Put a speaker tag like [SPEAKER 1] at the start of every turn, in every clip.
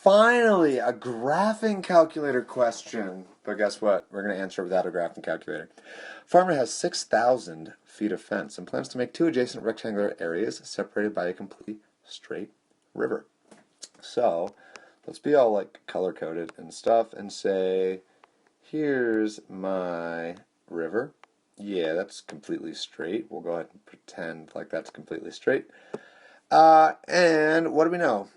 [SPEAKER 1] Finally, a graphing calculator question. But guess what? We're going to answer it without a graphing calculator. Farmer has 6,000 feet of fence and plans to make two adjacent rectangular areas separated by a complete straight river. So, let's be all like color-coded and stuff and say, here's my river. Yeah, that's completely straight. We'll go ahead and pretend like that's completely straight. And what do we know?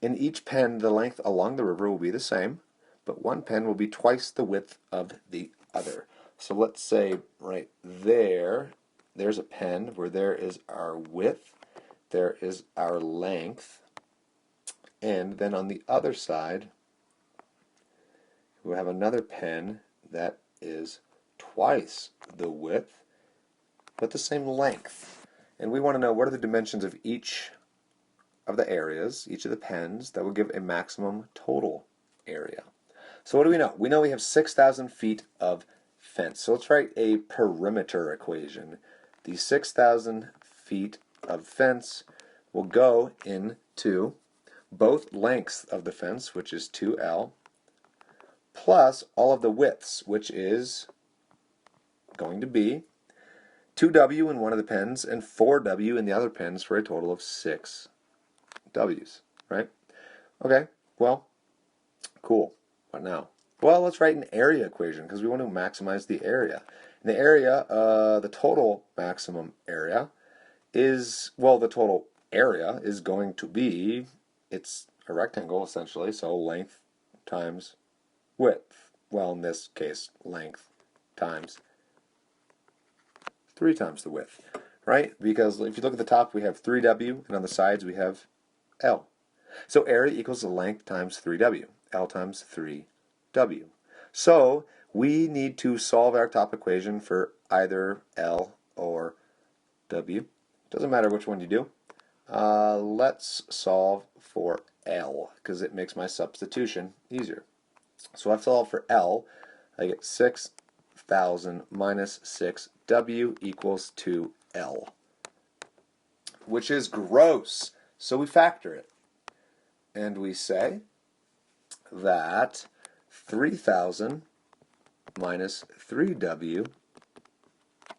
[SPEAKER 1] In each pen, the length along the river will be the same, but one pen will be twice the width of the other. So let's say right there, there's a pen where there is our width, there is our length, and then on the other side, we have another pen that is twice the width, but the same length. And we want to know what are the dimensions of each of the areas, each of the pens, that will give a maximum total area. So what do we know? We know we have 6,000 feet of fence. So let's write a perimeter equation. The 6,000 feet of fence will go into both lengths of the fence, which is 2L, plus all of the widths, which is going to be 2W in one of the pens and 4W in the other pens for a total of 6 W's, right? Okay, well, cool. What now? Well, let's write an area equation because we want to maximize the area. In the area, the total maximum area is, well, the total area is going to be, it's a rectangle essentially, so length times width. Well, in this case, length times 3 times the width, right? Because if you look at the top, we have 3W, and on the sides we have L. So area equals the length times 3W, L times 3W. So we need to solve our top equation for either L or W. Doesn't matter which one you do. Let's solve for L because it makes my substitution easier. So I've solved for L. I get 6,000 minus 6W equals 2L, which is gross. So we factor it, and we say that 3,000 minus 3W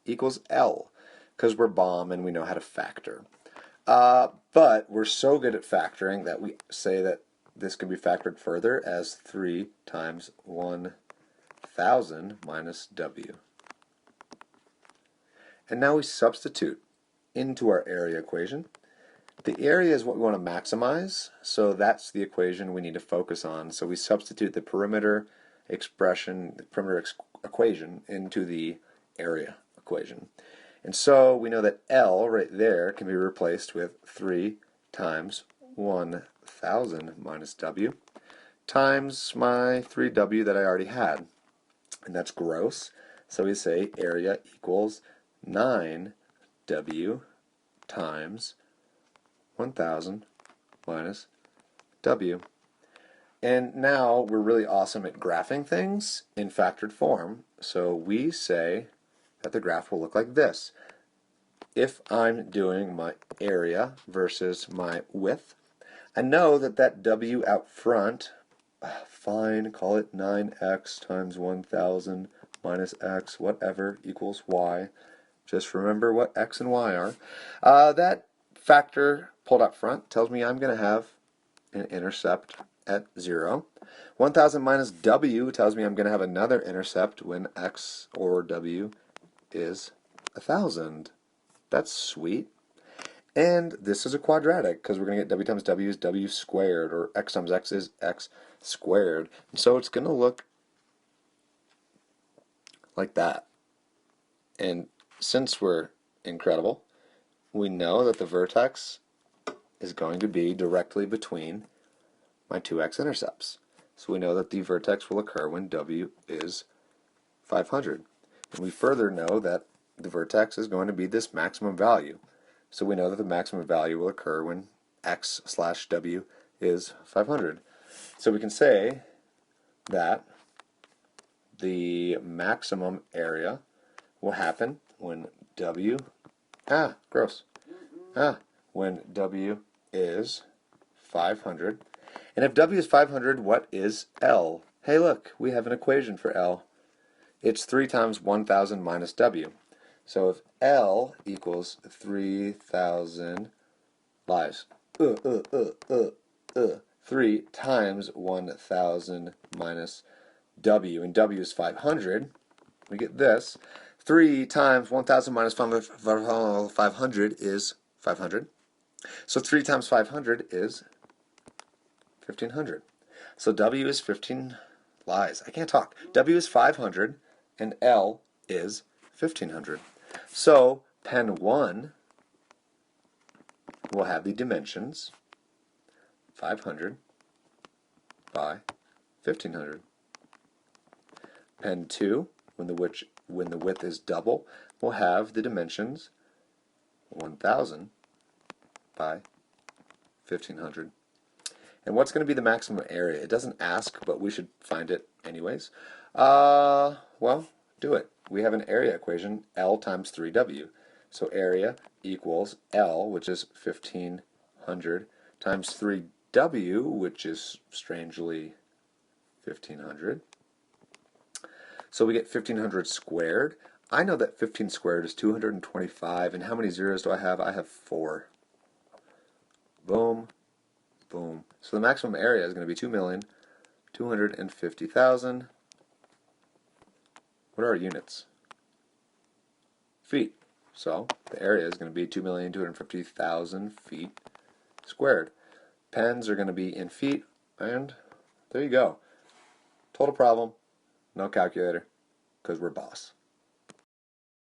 [SPEAKER 1] equals L, because we're bomb and we know how to factor. But we're so good at factoring that we say that this can be factored further as 3 times 1,000 minus W. And now we substitute into our area equation. The area is what we want to maximize, so that's the equation we need to focus on. So we substitute the perimeter expression, the perimeter equation into the area equation. And so we know that L right there can be replaced with 3 times 1,000 minus W times my 3W that I already had. And that's gross. So we say area equals 9W times 1,000 minus W. And now we're really awesome at graphing things in factored form. So we say that the graph will look like this. If I'm doing my area versus my width, I know that that W out front, fine, call it 9x times 1,000 minus x, whatever, equals y. Just remember what x and y are. That factor pulled up front tells me I'm going to have an intercept at 0. 1,000 minus W tells me I'm going to have another intercept when x or W is 1,000. That's sweet. And this is a quadratic because we're going to get W times W is W squared, or x times x is x squared. And so it's going to look like that. And since we're incredible, we know that the vertex is going to be directly between my two x-intercepts. So we know that the vertex will occur when W is 500. And we further know that the vertex is going to be this maximum value. So we know that the maximum value will occur when x slash W is 500. So we can say that the maximum area will happen when W, when W is 500, And if W is 500, what is L? Hey, look, we have an equation for L. It's 3 times 1,000 minus W. So if L equals 3,000 lives, 3 times 1,000 minus W, and W is 500, we get this. 3 times 1,000 minus 500 is 500. So 3 times 500 is 1,500. So W is 15 lies. I can't talk. W is 500 and L is 1,500. So pen 1 will have the dimensions 500 by 1,500. Pen 2, when the width is double, will have the dimensions 1,000 by 1,500. And what's going to be the maximum area? It doesn't ask, but we should find it anyways. Well, do it. We have an area equation, L times 3W. So area equals L, which is 1,500, times 3W, which is strangely 1,500. So we get 1,500 squared. I know that 15 squared is 225, and how many zeros do I have? I have 4. Boom, boom. So the maximum area is going to be 2,250,000. What are our units? Feet. So the area is going to be 2,250,000 feet squared. Pens are going to be in feet, and there you go. Total problem, no calculator, because we're boss.